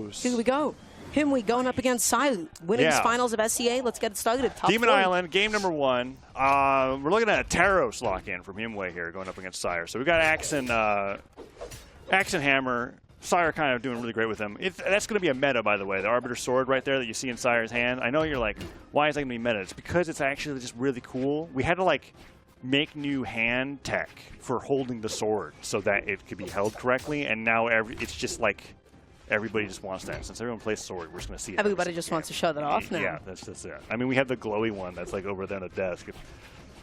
goes. Here we go. Himwy going up against Sire, winning his finals of SCA. Let's get it started. Top Demon 40. Island, game number 1. We're looking at a Taros lock-in from Himwy here, going up against Sire. So we got Axe and Hammer. Sire kind of doing really great with him. That's going to be a meta, by the way. The Arbiter Sword right there that you see in Sire's hand. I know you're like, why is that going to be meta? It's because it's actually just really cool. We had to like make new hand tech for holding the sword so that it could be held correctly, and now it's just like everybody just wants that. Since everyone plays sword, we're just going to see it. Everybody just wants to show that off now. Yeah, that's it. I mean, we have the glowy one that's like over there on the desk. If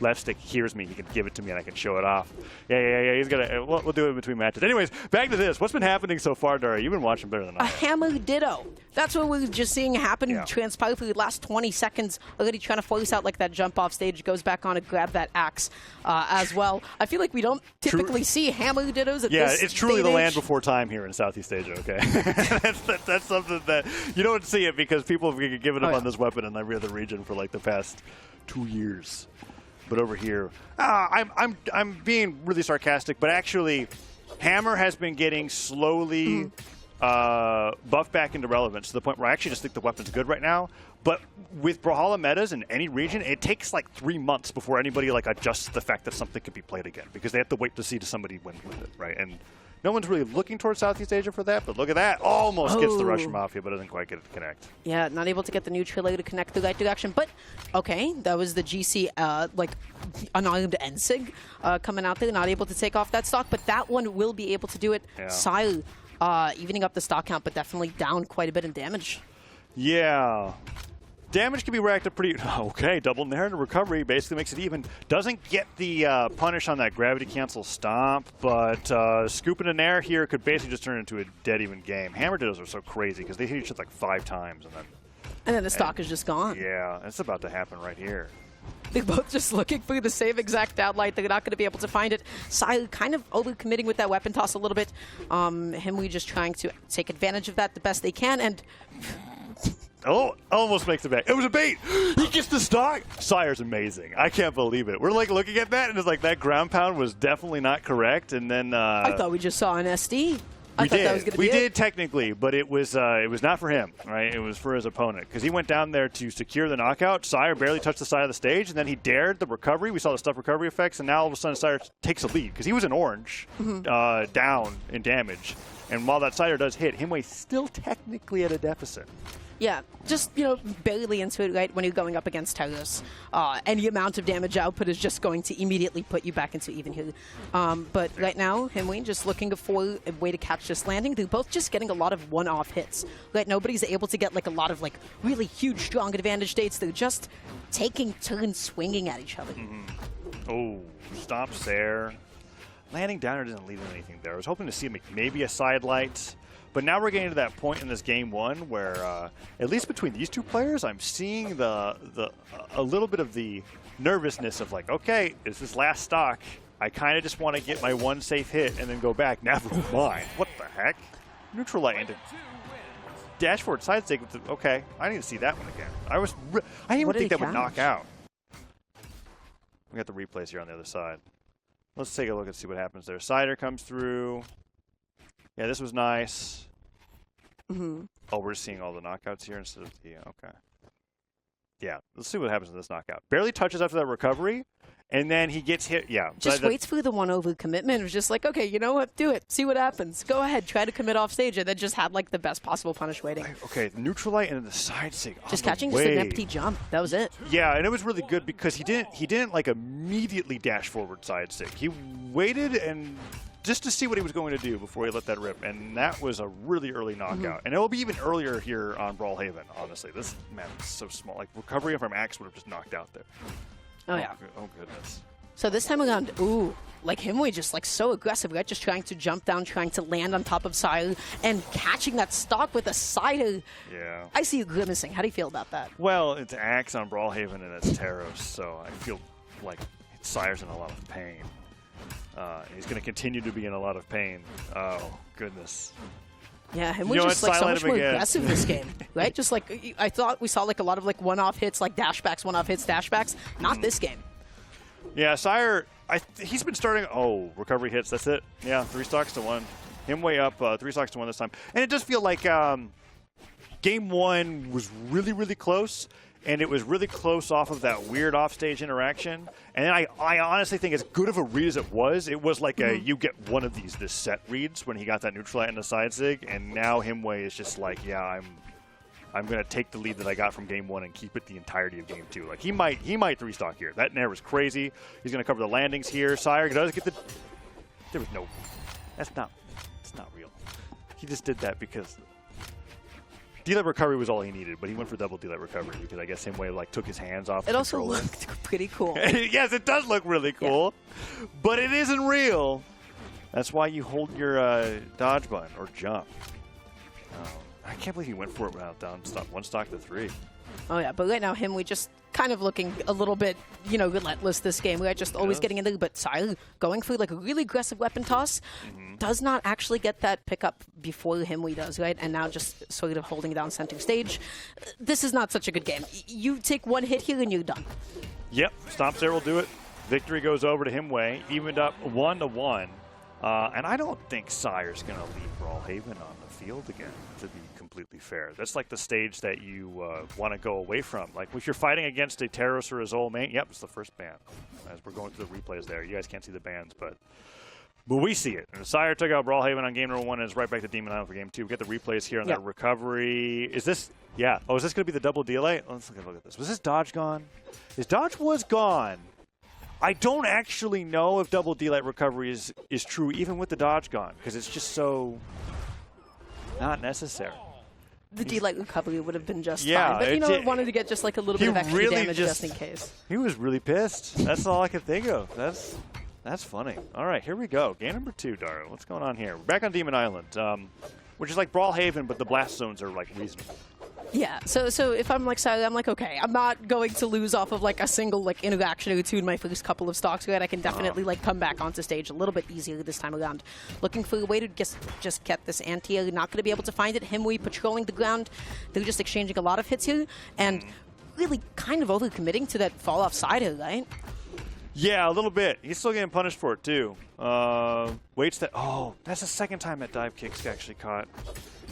left stick hears me, he can give it to me and I can show it off. Yeah. He's gonna. We'll do it in between matches. Anyways, back to this. What's been happening so far, Daria? You've been watching better than I have. A hammer ditto. That's what we were just seeing happen, transpire for the last 20 seconds. Already trying to force out like that jump off stage, goes back on to grab that axe as well. I feel like we don't typically see hammer dittos at this Yeah, it's truly the age. land before time here in Southeast Asia, okay? that's something that you don't see it because people have given up on this weapon in every other region for like the past 2 years. But over here, I'm being really sarcastic, but actually, Hammer has been getting slowly buffed back into relevance to the point where I actually just think the weapon's good right now. But with Brawlhalla metas in any region, it takes like 3 months before anybody like adjusts the fact that something could be played again because they have to wait to see somebody win with it, right? And no one's really looking towards Southeast Asia for that, but look at that. Almost gets the Russian Mafia, but doesn't quite get it to connect. Yeah, not able to get the neutral to connect the right direction. But, okay, that was the GC, like, unarmed Ensig coming out there, not able to take off that stock. But that one will be able to do it. Yeah. Sire evening up the stock count, but definitely down quite a bit in damage. Yeah. Damage can be racked up pretty... Okay, double nair and recovery basically makes it even. Doesn't get the punish on that gravity cancel stomp, but scooping a nair here could basically just turn into a dead even game. Hammer dittos are so crazy because they hit each other like 5 times. And then the stock is just gone. Yeah, that's about to happen right here. They're both just looking for the same exact downlight. They're not going to be able to find it. Sire kind of over-committing with that weapon toss a little bit. Himwy just trying to take advantage of that the best they can, and... Oh, almost makes it back. It was a bait. He gets the stock. Sire's amazing. I can't believe it. We're like looking at that, and it's like that ground pound was definitely not correct. And then I thought we just saw an SD. We did technically, but it was not for him, right? It was for his opponent because he went down there to secure the knockout. Sire barely touched the side of the stage, and then he dared the recovery. We saw the stuff recovery effects, and now all of a sudden Sire takes a lead because he was in orange, down in damage. And while that Sire does hit, Himwy's still technically at a deficit. Yeah, just, barely into it, right, when you're going up against Taros. Any amount of damage output is just going to immediately put you back into even here. But right now, Himwy just looking for a way to catch this landing. They're both just getting a lot of one-off hits. Right, nobody's able to get, like, a lot of, like, really huge, strong advantage states. They're just taking turns swinging at each other. Oh, stomps there. Landing downer doesn't lead to anything there. I was hoping to see maybe a side light. But now we're getting to that point in this game 1 where, at least between these 2 players, I'm seeing a little bit of the nervousness of like, okay, it's this last stock. I kind of just want to get my one safe hit and then go back. Never mind. What the heck? Neutral light into dash forward side stick. Okay, I need to see that one again. I didn't even think that would knock out. We got the replays here on the other side. Let's take a look and see what happens there. Cider comes through. Yeah, this was nice. Oh, we're seeing all the knockouts here instead of the... Okay. Yeah, let's see what happens in this knockout. Barely touches after that recovery, and then he gets hit. Yeah. Just waits for the one-over commitment. It was just like, okay, you know what? Do it. See what happens. Go ahead. Try to commit off stage, and then just had like the best possible punish waiting. Okay, neutral light and then the side stick. Just catching just an empty jump. That was it. Yeah, and it was really good because he didn't like immediately dash forward side stick. He waited and... just to see what he was going to do before he let that rip, and that was a really early knockout. And it will be even earlier here on Brawlhaven, honestly. This, man, is so small. Like, recovery from Axe would have just knocked out there. Oh, yeah. Oh, goodness. So this time around, ooh, like Himwy just like so aggressive, right? Just trying to jump down, trying to land on top of Sire, and catching that stock with a Cider. Yeah. I see you grimacing. How do you feel about that? Well, it's Axe on Brawlhaven and it's Taros, so I feel like Sire's in a lot of pain. He's going to continue to be in a lot of pain. Oh, goodness. Yeah, and we're just like so much more aggressive this game, right? Just like I thought we saw like a lot of like one-off hits, like dashbacks, one-off hits, dashbacks. Not this game. Yeah, Sire, he's been starting. Oh, recovery hits. That's it. Yeah, 3 stocks to 1. Himwy up 3 stocks to 1 this time, and it does feel like Game 1 was really, really close, and it was really close off of that weird offstage interaction. And then I honestly think as good of a read as it was like a you get one of this set reads when he got that neutral light and the side sig, and now Himwy is just like, yeah, I'm going to take the lead that I got from Game 1 and keep it the entirety of Game 2. Like, he might 3-stock here. That nair was crazy. He's going to cover the landings here. Sire does get the... There was no... That's not real. He just did that because... D-Light recovery was all he needed, but he went for double D-Light recovery because I guess Himwy like took his hands off. It also looked pretty cool. Yes, it does look really cool, but it isn't real. That's why you hold your dodge button or jump. I can't believe he went for it without down stop 1-stock to 3. Oh yeah, but right now Himwy just kind of looking a little bit, relentless this game. We're just always getting in there, but Sire going through like a really aggressive weapon toss, does not actually get that pickup before Himwy does, right? And now just sort of holding down center stage. This is not such a good game. You take one hit here and you're done. Yep, Stomp there will do it. Victory goes over to Himwy, evened up 1-1. And I don't think Sire's going to leave Brawlhalla on the field again, to be completely fair. That's like the stage that you want to go away from. Like, if you're fighting against a Terros or a Zol main, yep, it's the first ban. As we're going through the replays there. You guys can't see the bans, but we see it. And Sire took out Brawlhalla on game number 1 and is right back to Demon Island for game 2. We get the replays here on that recovery. Is this... Yeah. Oh, is this going to be the double delay? Let's look at this. Was this dodge gone? His dodge was gone. I don't actually know if double D-Light recovery is true even with the dodge gone, because it's just so not necessary. The D-Light recovery would have been just fine, but wanted to get just like a little bit of extra damage just in case. He was really pissed. That's all I could think of. That's funny. All right, here we go. Game number 2, Dario. What's going on here? We're back on Demon Island, which is like Brawlhalla, but the blast zones are like reasonable. Yeah, so if I'm like Sire, I'm like, okay, I'm not going to lose off of like a single like interaction or two in my first couple of stocks, right? I can definitely like come back onto stage a little bit easier this time around. Looking for a way to just get this anti-air, not going to be able to find it. Himwy patrolling the ground. They're just exchanging a lot of hits here and really kind of overcommitting to that fall off side here, right? Yeah, a little bit. He's still getting punished for it too. Waits that. Oh, that's the second time that dive kicks actually caught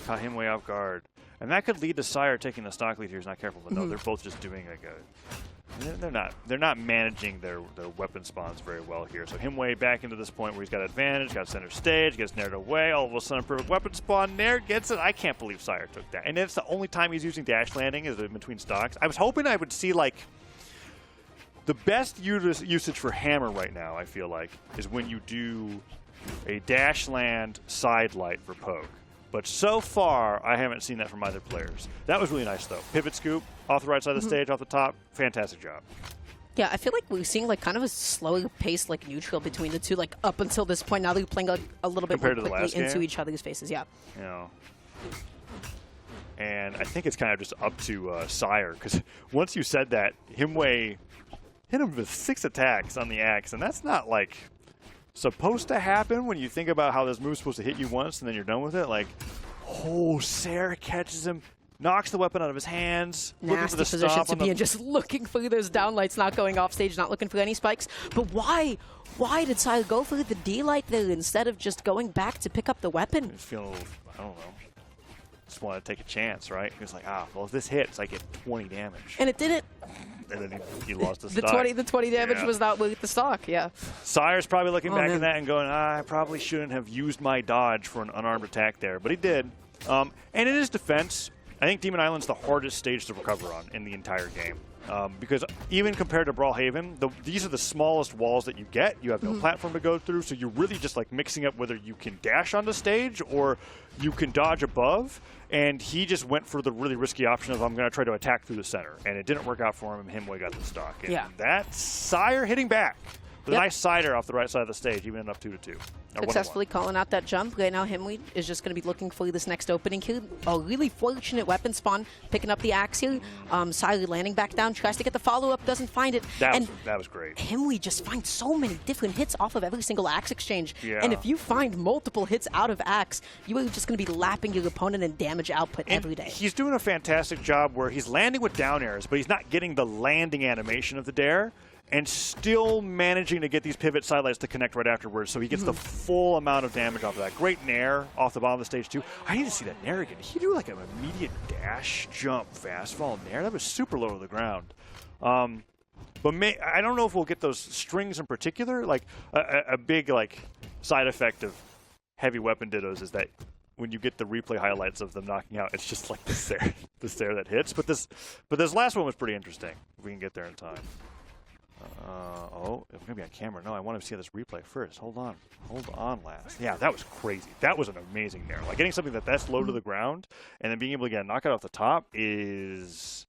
Himwy off guard. And that could lead to Sire taking the stock lead here. He's not careful, but no, they're both just doing like a... They're not managing their weapon spawns very well here. So Himwy back into this point where he's got advantage, got center stage, gets nared away. All of a sudden, perfect weapon spawn. Nair gets it. I can't believe Sire took that. And it's the only time he's using dash landing is in between stocks. I was hoping I would see like the best usage for Hammer right now. I feel like is when you do a dash land side light for poke. But so far, I haven't seen that from either players. That was really nice, though. Pivot scoop off the right side of the stage, off the top. Fantastic job. Yeah, I feel like we're seeing like kind of a slower pace, like neutral between the two, like up until this point. Now they're playing a little bit more quickly into each other's faces. Yeah. You know. And I think it's kind of just up to Sire, because once you said that, Himwy hit him with 6 attacks on the axe, and that's not like supposed to happen when you think about how this move's supposed to hit you once and then you're done with it. Like, oh, Sire catches him, knocks the weapon out of his hands. Nasty position to be in, just looking for those downlights, not going off stage, not looking for any spikes. But why did Sire go for the D-light there instead of just going back to pick up the weapon? I feel, I don't know. Just want to take a chance, right? He was like, well, if this hits, I get 20 damage. And it didn't. And then he lost the stock. The 20 damage was not worth the stock, yeah. Sire's probably looking back at that and going, I probably shouldn't have used my dodge for an unarmed attack there. But he did. And in his defense, I think Demon Island's the hardest stage to recover on in the entire game. Because even compared to Brawlhalla, these are the smallest walls that you get. You have no platform to go through, so you're really just like mixing up whether you can dash on the stage or you can dodge above. And he just went for the really risky option of I'm going to try to attack through the center. And it didn't work out for him, and Himwy got the stock. And that's Sire hitting back. With a nice sider off the right side of the stage, even up 2-2. Successfully calling out that jump. Right now, Himwy is just going to be looking for this next opening here. A really fortunate weapon spawn, picking up the axe here. Sire landing back down, tries to get the follow-up, doesn't find it. That was great. Himwy just finds so many different hits off of every single axe exchange. Yeah. And if you find multiple hits out of axe, you are just going to be lapping your opponent in damage output every day. He's doing a fantastic job where he's landing with down airs, but he's not getting the landing animation of the dare. and still managing to get these pivot sidelights to connect right afterwards, so he gets the full amount of damage off of that. Great nair off the bottom of the stage, too. I need to see that nair again. He do like an immediate dash, jump, fastfall nair. That was super low to the ground. But I don't know if we'll get those strings in particular. Like, a big like side effect of heavy weapon dittos is that when you get the replay highlights of them knocking out, it's just like the stare that hits. But this last one was pretty interesting, if we can get there in time. Oh, it's going to be on camera. No, I want to see this replay first. Hold on, Last. Yeah, that was crazy. That was an amazing nair. Like, getting something that's low to the ground and then being able to get a knockout off the top is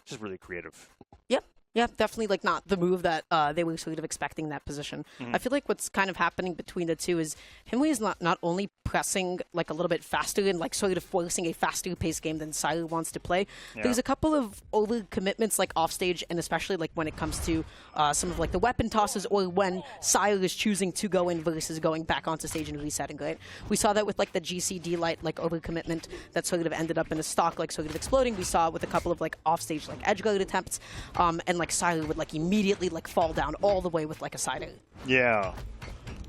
just really creative. Yep. Yeah, definitely like not the move that they were sort of expecting in that position. I feel like what's kind of happening between the two is Himwy is not only pressing like a little bit faster and like sort of forcing a faster paced game than Sire wants to play. Yeah. There's a couple of over commitments like offstage, and especially like when it comes to some of like the weapon tosses or when Sire is choosing to go in versus going back onto stage and resetting, right? We saw that with like the GCD light like over commitment that sort of ended up in a stock like sort of exploding. We saw it with a couple of like offstage like edge guard attempts, and like Sire would like immediately like fall down all the way with like a side air. Yeah.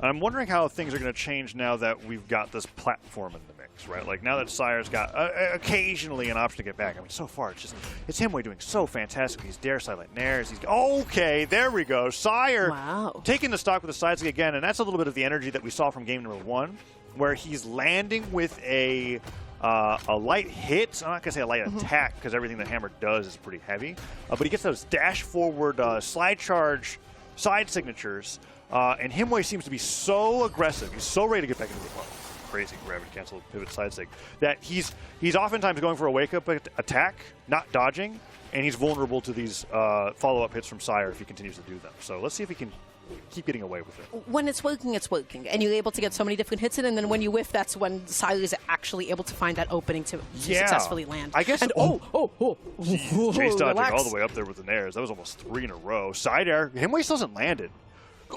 I'm wondering how things are going to change now that we've got this platform in the mix, right? Like, now that Sire's got occasionally an option to get back. I mean, so far, it's Himwy doing so fantastic. He's dare silent nairs. He's okay, there we go. Sire taking the stock with the sides again, and that's a little bit of the energy that we saw from game number 1, where he's landing with a light hit. I'm not going to say a light attack, because everything that Hammer does is pretty heavy. But he gets those dash forward, slide charge, side signatures. And Himwy seems to be so aggressive. He's so ready to get back into the crazy gravity cancel pivot side sig that he's oftentimes going for a wake-up attack, not dodging, and he's vulnerable to these follow-up hits from Sire if he continues to do them. So let's see if he can keep getting away with it. When it's working, and you're able to get so many different hits in, and then when you whiff, that's when Sire is actually able to find that opening to successfully land. I guess. And chase dodging all the way up there with the nairs. That was almost 3 in a row. Side air. Himwy still hasn't landed.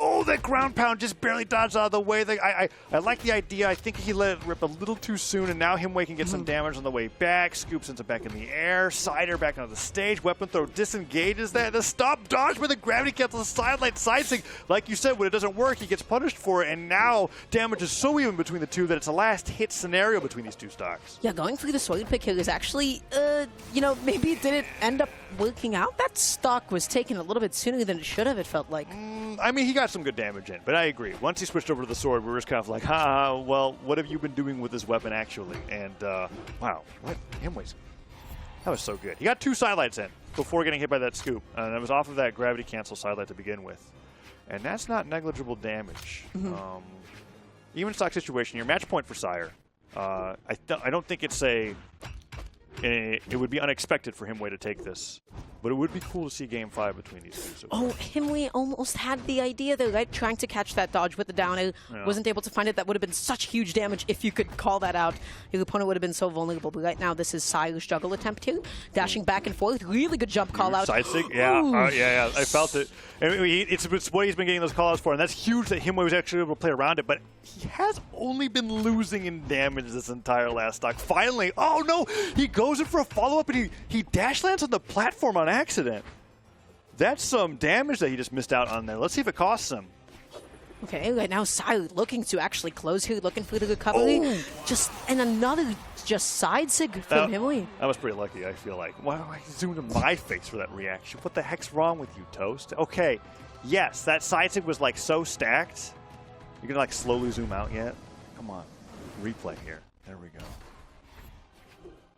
Oh, that ground pound just barely dodged out of the way. I like the idea. I think he let it rip a little too soon, and now Himwy can get some damage on the way back. Scoops into back in the air. Cider back onto the stage. Weapon throw disengages that. The stop dodge with the gravity cancel sidelight side sig. Like you said, when it doesn't work, he gets punished for it, and now damage is so even between the two that it's a last hit scenario between these two stocks. Yeah, going through the sword pick here is actually, maybe it didn't end up working out. That stock was taken a little bit sooner than it should have, it felt like. I mean, he got some good damage in, but I agree. Once he switched over to the sword, we were just kind of like, well, what have you been doing with this weapon, actually? And, wow, what? Himwy's. That was so good. He got 2 sidelights in before getting hit by that scoop, and it was off of that gravity cancel sidelight to begin with. And that's not negligible damage. Even stock situation, your match point for Sire. I don't think it's it would be unexpected for Himwy to take this, but it would be cool to see Game 5 between these two. So Himwy almost had the idea though, right? Trying to catch that dodge with the down air, wasn't able to find it. That would have been such huge damage if you could call that out. Your opponent would have been so vulnerable, but right now this is Sire's juggle attempt here. Dashing back and forth, really good jump call out. Side sig, yeah, I felt it. I mean, it's what he's been getting those call outs for, and that's huge that Himwy was actually able to play around it, but he has only been losing in damage this entire last stock. Finally, oh no, he goes in for a follow-up and he dash lands on the platform on accident. That's some damage that he just missed out on there. Let's see if it costs him. Okay, right now Sire looking to actually close here, looking for the recovery. And another side sig from Himwy. That was pretty lucky, I feel like. Why do I zoom in my face for that reaction? What the heck's wrong with you, Toast? Okay, yes, that side sig was like so stacked. You're gonna like slowly zoom out yet? Come on, replay here. There we go.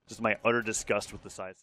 Just my utter disgust with the side sig.